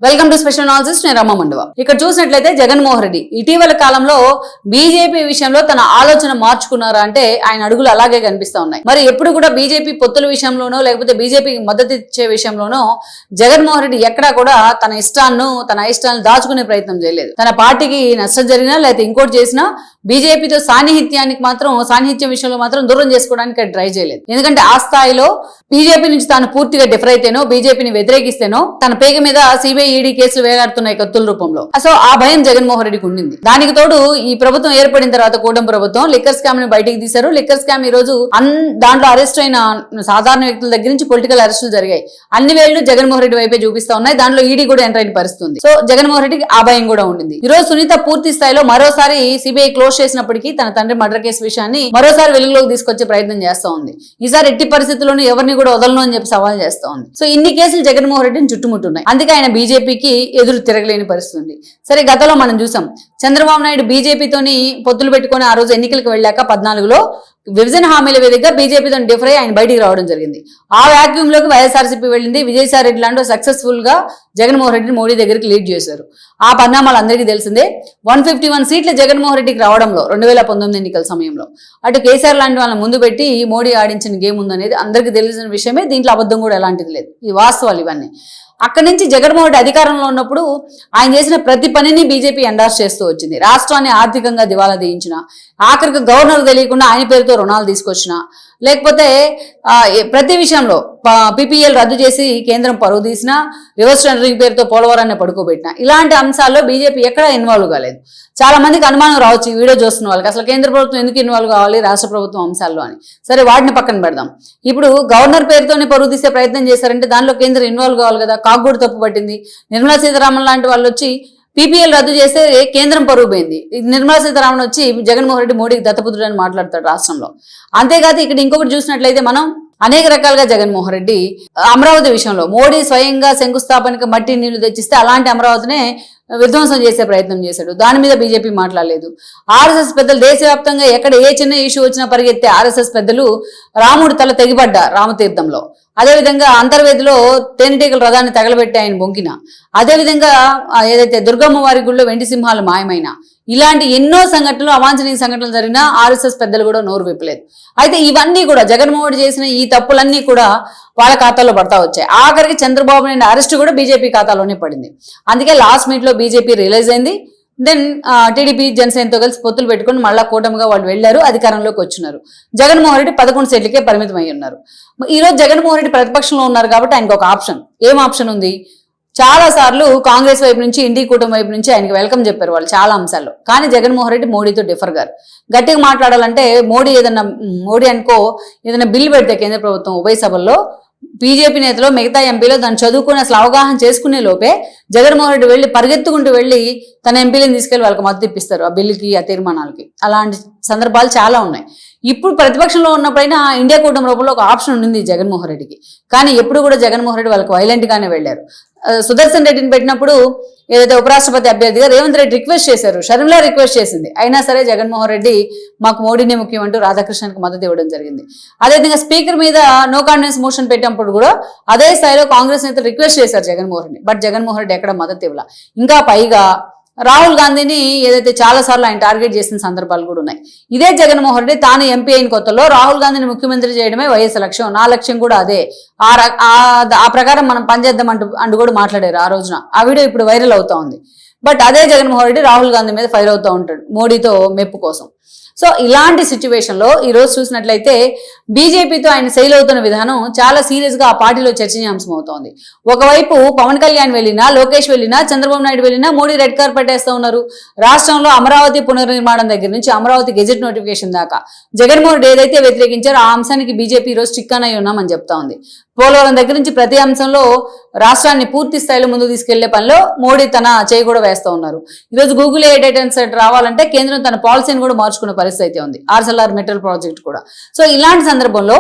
Welcome to special analysis. నేను రమ్మ మండవ. ఇక్కడ చూసినట్లయితే జగన్మోహన్ రెడ్డి ఇటీవల కాలంలో బీజేపీ విషయంలో తన ఆలోచన మార్చుకున్నారా అంటే ఆయన అడుగులు అలాగే కనిపిస్తా ఉన్నాయి. మరి ఎప్పుడు కూడా బీజేపీ పొత్తుల విషయంలోనో లేకపోతే బీజేపీకి మద్దతు ఇచ్చే విషయంలోనో జగన్మోహన్ రెడ్డి ఎక్కడా కూడా తన ఇష్టాలను దాచుకునే ప్రయత్నం చేయలేదు. తన పార్టీకి నష్టం జరిగినా లేకపోతే ఇంకోటి చేసినా బీజేపీతో సాన్నిహిత్యం విషయంలో మాత్రం దూరం చేసుకోవడానికి ట్రై చేయలేదు. ఎందుకంటే ఆ స్థాయిలో బీజేపీ నుంచి తాను పూర్తిగా డిఫర్ అయితేనో బీజేపీని వ్యతిరేకిస్తేనో తన పేగ మీద సిబిఐ ఈడీ కేసులు వేలాడుతున్నాయి కత్తుల రూపంలో. సో ఆ భయం జగన్మోహన్ రెడ్డికి ఉండింది. దానికి తోడు ఈ ప్రభుత్వం ఏర్పడిన తర్వాత కూటమి ప్రభుత్వం లిక్కర్ స్కామ్ ని బయటికి తీశారు. లిక్కర్ స్కామ్ ఈ రోజు దాంట్లో అరెస్ట్ అయిన సాధారణ వ్యక్తుల దగ్గర నుంచి పొలిటికల్ అరెస్టులు జరిగాయి. అన్ని వేళ్లు జగన్మోహన్ రెడ్డి వైపే చూపిస్తా ఉన్నాయి. దాంట్లో ఈడీ కూడా ఎంటర్ అయిన పరిస్థితుంది. సో జగన్మోహన్ రెడ్డికి ఆ భయం కూడా ఉండింది. ఈ రోజు సునీత పూర్తి స్థాయిలో మరోసారి సిబిఐ క్లోజ్ చేసినప్పటికీ తన తండ్రి మర్డర్ కేసు విషయాన్ని మరోసారి వెలుగులోకి తీసుకొచ్చే ప్రయత్నం చేస్తా ఉంది. ఈసారి ఎట్టి పరిస్థితుల్లోనూ ఎవరిని కూడా వదలను అని చెప్పి సవాల్ చేస్తా ఉంది. సో ఇన్ని కేసులు జగన్మోహన్ రెడ్డిని చుట్టుముట్టున్నాయి. అందుకే ఆయన బీజేపీకి ఎదురు తిరగలేని పరిస్థితి ఉంది. సరే, గతంలో మనం చూసాం చంద్రబాబు నాయుడు బీజేపీతోని పొత్తులు పెట్టుకుని ఆ రోజు ఎన్నికలకు వెళ్ళాక 14లో విభజన హామీల వేదికగా బీజేపీతో డిఫర్ అయ్యి ఆయన బయటికి రావడం జరిగింది. ఆ వ్యాక్యూమ్ లోకి వైఎస్ఆర్సీపీ వెళ్ళింది. విజయసాయి రెడ్డి లాంటి సక్సెస్ఫుల్ గా జగన్మోహన్ రెడ్డిని మోడీ దగ్గరికి లీడ్ చేశారు. ఆ పరిణామాలు అందరికీ తెలిసిందే. 151 సీట్లు జగన్మోహన్ రెడ్డికి రావడంలో 2019 ఎన్నికల సమయంలో అటు కేసీఆర్ లాంటి వాళ్ళని ముందు పెట్టి మోడీ ఆడించిన గేమ్ ఉందనేది అందరికీ తెలిసిన విషయమే. దీంట్లో అబద్ధం కూడా ఎలాంటిది లేదు. ఈ వాస్తవాలు ఇవన్నీ. అక్కడి నుంచి జగన్మోహన్ రెడ్డి అధికారంలో ఉన్నప్పుడు ఆయన చేసిన ప్రతి పనిని బీజేపీ ఎండార్స్ చేస్తూ వచ్చింది. రాష్ట్రాన్ని ఆర్థికంగా దివాలా తీయించిన, ఆఖరికి గవర్నర్ తెలియకుండా ఆయన పేరుతో రుణాలు తీసుకొచ్చిన, లేకపోతే ప్రతి విషయంలో పీపీఎల్ రద్దు చేసి కేంద్రం పరువు తీసిన, రివర్స్ టెండరింగ్ పేరుతో పోలవరాన్ని పడుకోబెట్టిన, ఇలాంటి అంశాల్లో బీజేపీ ఎక్కడా ఇన్వాల్వ్ కాలేదు. చాలా మందికి అనుమానం రావచ్చు ఈ వీడియో చూస్తున్న వాళ్ళకి, అసలు కేంద్ర ప్రభుత్వం ఎందుకు ఇన్వాల్వ్ కావాలి రాష్ట్ర ప్రభుత్వం అంశాల్లో అని. సరే, వాటిని పక్కన పెడదాం. ఇప్పుడు గవర్నర్ పేరుతోనే పరువు తీసే ప్రయత్నం చేశారంటే దానిలో కేంద్రం ఇన్వాల్వ్ కావాలి కదా. కాగ్గూడు తప్పు పట్టింది. నిర్మలా సీతారామన్ లాంటి వాళ్ళు వచ్చి పీపీఎల్ రద్దు చేస్తే కేంద్రం పరువు పోయింది. నిర్మలా సీతారామన్ వచ్చి జగన్మోహన్ రెడ్డి మోడీకి దత్తపుత్రుడు అని మాట్లాడతాడు రాష్ట్రంలో. అంతేకాదు ఇక్కడ ఇంకొకటి చూసినట్లయితే మనం అనేక రకాలుగా జగన్మోహన్ రెడ్డి అమరావతి విషయంలో మోడీ స్వయంగా శంకుస్థాపనకి మట్టి నీళ్లు తెచ్చిస్తే అలాంటి అమరావతినే విధ్వంసం చేసే ప్రయత్నం చేశాడు. దాని మీద బీజేపీ మాట్లాడలేదు. ఆర్ఎస్ఎస్ పెద్దలు దేశవ్యాప్తంగా ఎక్కడ ఏ చిన్న ఇష్యూ వచ్చినా పరిగెత్తే ఆర్ఎస్ఎస్ పెద్దలు రాముడి తల తెగిపడ్డ రామతీర్థంలో, అదేవిధంగా అంతర్వేదిలో తేనెటీగల రథాన్ని తగలబెట్టి ఆయన బొంకిన, అదేవిధంగా ఏదైతే దుర్గమ్మ వారి గుళ్ళో వెండి సింహాలు మాయమైన, ఇలాంటి ఎన్నో సంఘటనలు, అవాంఛనీయ సంఘటనలు జరిగినా ఆర్ఎస్ఎస్ పెద్దలు కూడా నోరు విప్పలేదు. అయితే ఇవన్నీ కూడా జగన్మోహన్ చేసిన ఈ తప్పులన్నీ కూడా వాళ్ళ ఖాతాలో పడతా వచ్చాయి. ఆఖరికి చంద్రబాబు నాయుడు అరెస్ట్ కూడా బీజేపీ ఖాతాలోనే పడింది. అందుకే లాస్ట్ మీట్ లో బీజేపీ రియలైజ్ అయింది. దెన్ టీడీపీ జనసేనతో కలిసి పొత్తులు పెట్టుకుని మళ్ళా కూటమిగా వాళ్ళు వెళ్లారు, అధికారంలోకి వచ్చినారు. జగన్మోహన్ రెడ్డి 11 సీట్లకే పరిమితం అయి ఉన్నారు. ఈ రోజు జగన్మోహన్ రెడ్డి ప్రతిపక్షంలో ఉన్నారు కాబట్టి ఆయనకు ఒక ఆప్షన్. ఏం ఆప్షన్ ఉంది? చాలా సార్లు కాంగ్రెస్ వైపు నుంచి ఇండి కూటమి వైపు నుంచి ఆయనకి వెల్కమ్ చెప్పారు వాళ్ళు చాలా అంశాల్లో. కానీ జగన్మోహన్ రెడ్డి మోడీతో డిఫర్ గారు. గట్టిగా మాట్లాడాలంటే మోడీ అనుకో ఏదైనా బిల్లు పెడితే కేంద్ర ప్రభుత్వం ఉభయ సభల్లో బీజేపీ నేతలు మిగతా ఎంపీలు దాన్ని చదువుకుని అసలు అవగాహన చేసుకునే లోపే జగన్మోహన్ రెడ్డి వెళ్ళి పరిగెత్తుకుంటూ వెళ్ళి తన ఎంపీలను తీసుకెళ్లి వాళ్ళకి మద్దతు ఇప్పిస్తారు ఆ బిల్లుకి, ఆ తీర్మానాలకి. అలాంటి సందర్భాలు చాలా ఉన్నాయి. ఇప్పుడు ప్రతిపక్షంలో ఉన్నప్పుడైనా ఇండియా కూటమి రూపంలో ఒక ఆప్షన్ ఉంది జగన్మోహన్ రెడ్డికి. కానీ ఎప్పుడు కూడా జగన్మోహన్ రెడ్డి వాళ్ళకి వైలెంట్ గానే వెళ్లారు. సుదర్శన్ రెడ్డిని పెట్టినప్పుడు ఏదైతే ఉపరాష్ట్రపతి అభ్యర్థిగా రేవంత్ రెడ్డి రిక్వెస్ట్ చేశారు, షర్మిల రిక్వెస్ట్ చేసింది. అయినా సరే జగన్మోహన్ రెడ్డి మాకు మోడీనే ముఖ్యం అంటూ రాధాకృష్ణన్కి మద్దతు ఇవ్వడం జరిగింది. అదేవిధంగా స్పీకర్ మీద నో కాన్ఫిడెన్స్ మోషన్ పెట్టినప్పుడు కూడా అదే స్థాయిలో కాంగ్రెస్ నేతలు రిక్వెస్ట్ చేశారు జగన్మోహన్ రెడ్డి. బట్ జగన్మోహన్ రెడ్డి ఎక్కడ మద్దతు ఇవ్వాల. ఇంకా పైగా రాహుల్ గాంధీని ఏదైతే చాలా సార్లు ఆయన టార్గెట్ చేసిన సందర్భాలు కూడా ఉన్నాయి. ఇదే జగన్మోహన్ రెడ్డి తాను ఎంపీ అయిన కొత్తలో రాహుల్ గాంధీని ముఖ్యమంత్రి చేయడమే వైఎస్ లక్ష్యం, నా లక్ష్యం కూడా అదే, ఆ ప్రకారం మనం పనిచేద్దాం అంటూ కూడా మాట్లాడారు ఆ రోజున. ఆ వీడియో ఇప్పుడు వైరల్ అవుతా ఉంది. బట్ అదే జగన్మోహన్ రెడ్డి రాహుల్ గాంధీ మీద ఫైర్ అవుతూ ఉంటాడు మోడీతో మెప్పు కోసం. సో ఇలాంటి సిచ్యువేషన్లో ఈరోజు చూసినట్లయితే బీజేపీతో ఆయన సెయిల్ అవుతున్న విధానం చాలా సీరియస్ గా ఆ పార్టీలో చర్చనీయాంశం అవుతోంది. ఒకవైపు పవన్ కళ్యాణ్ వెళ్ళినా, లోకేష్ వెళ్ళినా, చంద్రబాబు నాయుడు వెళ్ళినా మోడీ రెడ్ కార్పెట్ వేస్తూ ఉన్నారు. రాష్ట్రంలో అమరావతి పునర్నిర్మాణం దగ్గర నుంచి అమరావతి గెజెట్ నోటిఫికేషన్ దాకా జగన్మోహన్ రెడ్డి ఏదైతే వ్యతిరేకించారో ఆ అంశానికి బీజేపీ ఈరోజు స్టిక్ అని ఉన్నామని చెప్తా ఉంది. పోలవరం దగ్గర నుంచి ప్రతి అంశంలో రాష్ట్రాన్ని పూర్తి స్థాయిలో ముందుకు తీసుకెళ్లే పనిలో మోడీ తన చేయి కూడా వేస్తూ ఉన్నారు. ఈరోజు గూగుల్ ఏ డేటా సెంటర్ రావాలంటే కేంద్రం తన పాలసీని కూడా మార్చుకునే పరిస్థితి ఉంది, ఆర్సెల్ఆర్ మెటల్ ప్రాజెక్ట్ కూడా. సో ఇలాంటి సందర్భంలో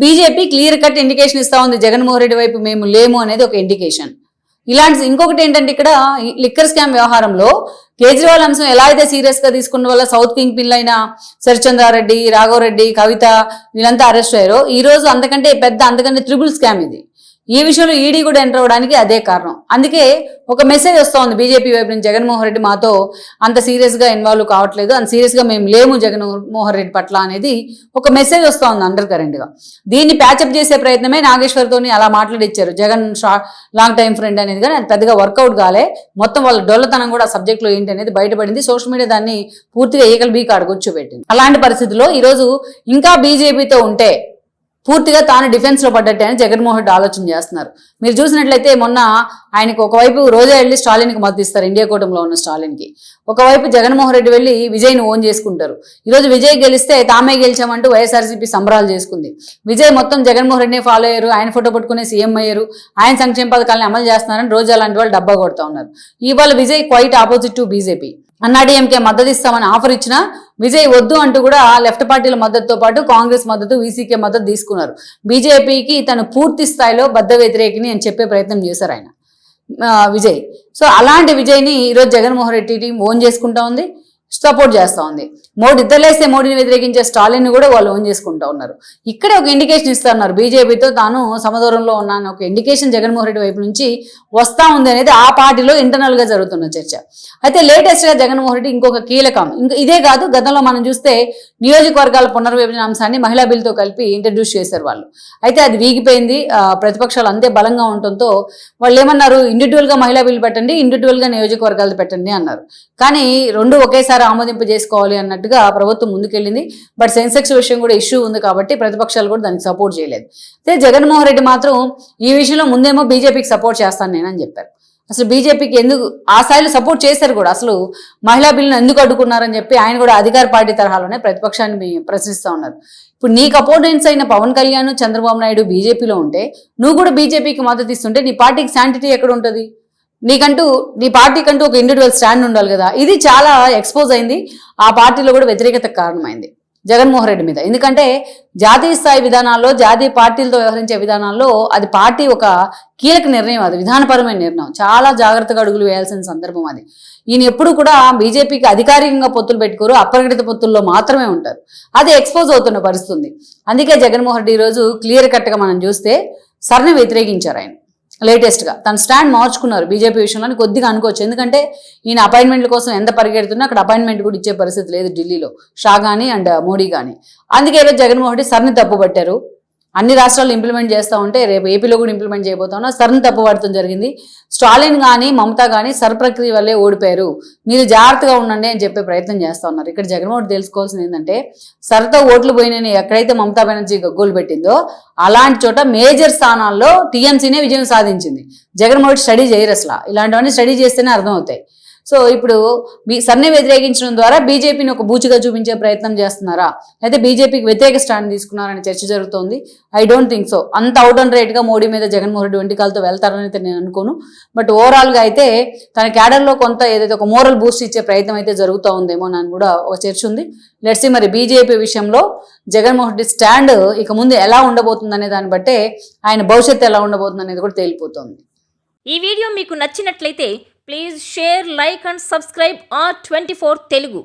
బీజేపీ క్లియర్ కట్ ఇండికేషన్ ఇస్తా ఉంది, జగన్మోహన్ రెడ్డి వైపు మేము లేము అనేది ఒక ఇండికేషన్. ఇలాంటి ఇంకొకటి ఏంటంటే ఇక్కడ లిక్కర్ స్కామ్ వ్యవహారంలో కేజ్రీవాల్ అంశం ఎలా అయితే సీరియస్ గా తీసుకున్న వల్ల సౌత్ కింగ్ పిన్ అయిన సరిచంద్రారెడ్డి, రాఘవరెడ్డి, కవిత వీళ్ళంతా అరెస్ట్ అయ్యారో ఈ రోజు అంతకంటే త్రిబుల్ స్కామ్ ఇది. ఈ విషయంలో ఈడీ కూడా ఎంటర్ అవ్వడానికి అదే కారణం. అందుకే ఒక మెసేజ్ వస్తోంది బీజేపీ వైపు నుంచి, జగన్మోహన్ రెడ్డి మాతో అంత సీరియస్గా ఇన్వాల్వ్ కావట్లేదు, అంత సీరియస్గా మేము లేము జగన్మోహన్ రెడ్డి పట్ల అనేది ఒక మెసేజ్ వస్తోంది అండర్ కరెంట్గా. దీన్ని ప్యాచప్ చేసే ప్రయత్నమే నాగేశ్వర్తోని అలా మాట్లాడిచ్చారు జగన్ లాంగ్ టైం ఫ్రెండ్ అనేది, కానీ అది పెద్దగా వర్కౌట్ కాలే. మొత్తం వాళ్ళ డొల్లతనం కూడా ఆ సబ్జెక్ట్లో ఏంటి అనేది బయటపడింది. సోషల్ మీడియా దాన్ని పూర్తిగా ఏకల్ బీక్ అడుగొచ్చుపెట్టింది. అలాంటి పరిస్థితుల్లో ఈరోజు ఇంకా బీజేపీతో ఉంటే పూర్తిగా తాను డిఫెన్స్ లో పడ్డట్టే అని జగన్మోహన్ రెడ్డి ఆలోచన చేస్తున్నారు. మీరు చూసినట్లయితే మొన్న ఆయనకు ఒకవైపు రోజా వెళ్ళి స్టాలిన్కి మద్దతు ఇస్తారు, ఇండియా కూటమిలో ఉన్న స్టాలిన్కి. ఒకవైపు జగన్మోహన్ రెడ్డి వెళ్ళి విజయ్ని ఓన్ చేసుకుంటారు. ఈరోజు విజయ్ గెలిస్తే తామే గెలిచామంటూ వైఎస్ఆర్సీపీ సంబరాలు చేసుకుంది. విజయ్ మొత్తం జగన్మోహన్ రెడ్డిని ఫాలో అయ్యారు, ఆయన ఫోటో పట్టుకునే సీఎం అయ్యారు, ఆయన సంక్షేమ పథకాలను అమలు చేస్తున్నారని రోజా లాంటి వాళ్ళు డబ్బా కొడతా ఉన్నారు. ఇవాళ Vijay quite opposite to BJP. AIADMK మద్దతు ఇస్తామని ఆఫర్ ఇచ్చినా విజయ్ వద్దు అంటూ కూడా లెఫ్ట్ పార్టీల మద్దతుతో పాటు కాంగ్రెస్ మద్దతు, వీసీకే మద్దతు తీసుకున్నారు. బీజేపీకి తను పూర్తి స్థాయిలో బద్ద వ్యతిరేకిని అని చెప్పే ప్రయత్నం చేశారు ఆయన విజయ్. సో అలాంటి విజయ్ని ఈరోజు జగన్మోహన్ రెడ్డి టీం ఓన్ చేసుకుంటా ఉంది, సపోర్ట్ చేస్తూ ఉంది. ఇద్దరులేస్తే మోడీని వ్యతిరేకించే స్టాలిన్ కూడా వాళ్ళు ఓన్ చేసుకుంటూ ఉన్నారు. ఇక్కడే ఒక ఇండికేషన్ ఇస్తున్నారు, బీజేపీతో తాను సమదూరంలో ఉన్నాను ఒక ఇండికేషన్ జగన్మోహన్ రెడ్డి వైపు నుంచి వస్తా ఉంది అనేది ఆ పార్టీలో ఇంటర్నల్ గా జరుగుతున్న చర్చ. అయితే లేటెస్ట్ గా జగన్మోహన్ రెడ్డి ఇంకొక కీలకం, ఇదే కాదు గతంలో మనం చూస్తే నియోజకవర్గాల పునర్విభజన అంశాన్ని మహిళా బిల్లుతో కలిపి ఇంట్రడ్యూస్ చేశారు వాళ్ళు. అయితే అది వీగిపోయింది, ప్రతిపక్షాలు అంతే బలంగా ఉండటంతో వాళ్ళు ఏమన్నారు, ఇండివిజువల్ గా మహిళా బిల్లు పెట్టండి, ఇండివిజువల్ గా నియోజకవర్గాలు పెట్టండి అన్నారు. కానీ రెండు ఒకేసారి ఆమోదింపు చేసుకోవాలి అన్నట్టుగా ప్రభుత్వం ముందుకెళ్ళింది. బట్ సెన్సెక్స్ విషయం కూడా ఇష్యూ ఉంది కాబట్టి ప్రతిపక్షాలు కూడా దానికి సపోర్ట్ చేయలేదు. అయితే జగన్మోహన్ రెడ్డి మాత్రం ఈ విషయంలో ముందేమో బీజేపీకి సపోర్ట్ చేస్తాను నేనని చెప్పారు. అసలు బీజేపీకి ఎందుకు ఆ స్థాయిలో సపోర్ట్ చేశారు కూడా, అసలు మహిళా బిల్లును ఎందుకు అడ్డుకున్నారని చెప్పి ఆయన కూడా అధికార పార్టీ తరహాలోనే ప్రతిపక్షాన్ని ప్రశ్నిస్తూ ఉన్నారు. ఇప్పుడు నీకు అపోనెంట్స్ అయిన పవన్ కళ్యాణ్, చంద్రబాబు నాయుడు బీజేపీలో ఉంటే నువ్వు కూడా బీజేపీకి మద్దతు ఇస్తుంటే నీ పార్టీకి శాంటిటీ ఎక్కడ ఉంటుంది? నీ పార్టీకంటూ ఒక ఇండివిజువల్ స్టాండ్ ఉండాలి కదా. ఇది చాలా ఎక్స్పోజ్ అయింది, ఆ పార్టీలో కూడా వ్యతిరేకతకు కారణమైంది జగన్మోహన్ రెడ్డి మీద. ఎందుకంటే జాతీయ స్థాయి విధానాల్లో, జాతీయ పార్టీలతో వ్యవహరించే విధానాల్లో అది పార్టీ ఒక కీలక నిర్ణయం, అది విధానపరమైన నిర్ణయం, చాలా జాగ్రత్తగా అడుగులు వేయాల్సిన సందర్భం అది. ఈయన ఎప్పుడు కూడా బీజేపీకి అధికారికంగా పొత్తులు పెట్టుకోరు, అప్రకటిత పొత్తుల్లో మాత్రమే ఉంటారు. అది ఎక్స్పోజ్ అవుతున్న పరిస్థితుంది. అందుకే జగన్మోహన్ రెడ్డి ఈరోజు క్లియర్ కట్గా మనం చూస్తే సర్ని వ్యతిరేకించారు ఆయన. లేటెస్ట్గా తన స్టాండ్ మార్చుకున్నారు బీజేపీ విషయంలో కొద్దిగా అనుకోవచ్చు. ఎందుకంటే ఈయన అపాయింట్మెంట్ల కోసం ఎంత పరిగెడుతున్నా అక్కడ అపాయింట్మెంట్ కూడా ఇచ్చే పరిస్థితి లేదు ఢిల్లీలో, షా కానీ అండ్ మోడీ కానీ. అందుకే ఈరోజు జగన్మోహన్ రెడ్డి సర్ని తప్పుపట్టారు. అన్ని రాష్ట్రాల్లో ఇంప్లిమెంట్ చేస్తూ ఉంటే రేపు ఏపీలో కూడా ఇంప్లిమెంట్ చేయబోతా ఉన్నా, సర్ని తప్పుపడటం జరిగింది. స్టాలిన్ కానీ మమతా కానీ సర్ ప్రక్రియ వల్లే ఓడిపోయారు, మీరు జాగ్రత్తగా ఉండండి అని చెప్పే ప్రయత్నం చేస్తూ ఉన్నారు. ఇక్కడ జగన్మోహన్ రెడ్డి తెలుసుకోవాల్సింది ఏంటంటే, సర్తో ఓట్లు పోయినని ఎక్కడైతే మమతా బెనర్జీ గగ్గోలు పెట్టిందో అలాంటి చోట మేజర్ స్థానాల్లో టీఎంసీనే విజయం సాధించింది. జగన్మోహన్ రెడ్డి స్టడీ చేయరు అసలు, ఇలాంటివన్నీ స్టడీ చేస్తేనే అర్థమవుతాయి. సో ఇప్పుడు సర్ని వ్యతిరేకించడం ద్వారా బీజేపీని ఒక బూచిగా చూపించే ప్రయత్నం చేస్తున్నారా, అయితే బీజేపీకి వ్యతిరేక స్టాండ్ తీసుకున్నారని చర్చ జరుగుతోంది. I don't think so. అంత అవుట్ అండ్ రైట్గా మోడీ మీద జగన్మోహన్ రెడ్డి వెంటికాలతో వెళ్తారని అయితే నేను అనుకోను. బట్ ఓవరాల్గా అయితే తన క్యాడర్లో కొంత ఏదైతే ఒక మోరల్ బూస్ట్ ఇచ్చే ప్రయత్నం అయితే జరుగుతూ ఉందేమో అని కూడా ఒక చర్చ ఉంది. లెట్స్ సీ మరి బీజేపీ విషయంలో జగన్మోహన్ రెడ్డి స్టాండ్ ఇక ముందు ఎలా ఉండబోతుంది అనే దాన్ని బట్టే ఆయన భవిష్యత్తు ఎలా ఉండబోతుంది అనేది కూడా తేలిపోతుంది. ఈ వీడియో మీకు నచ్చినట్లయితే please share, like and subscribe R24 Telugu.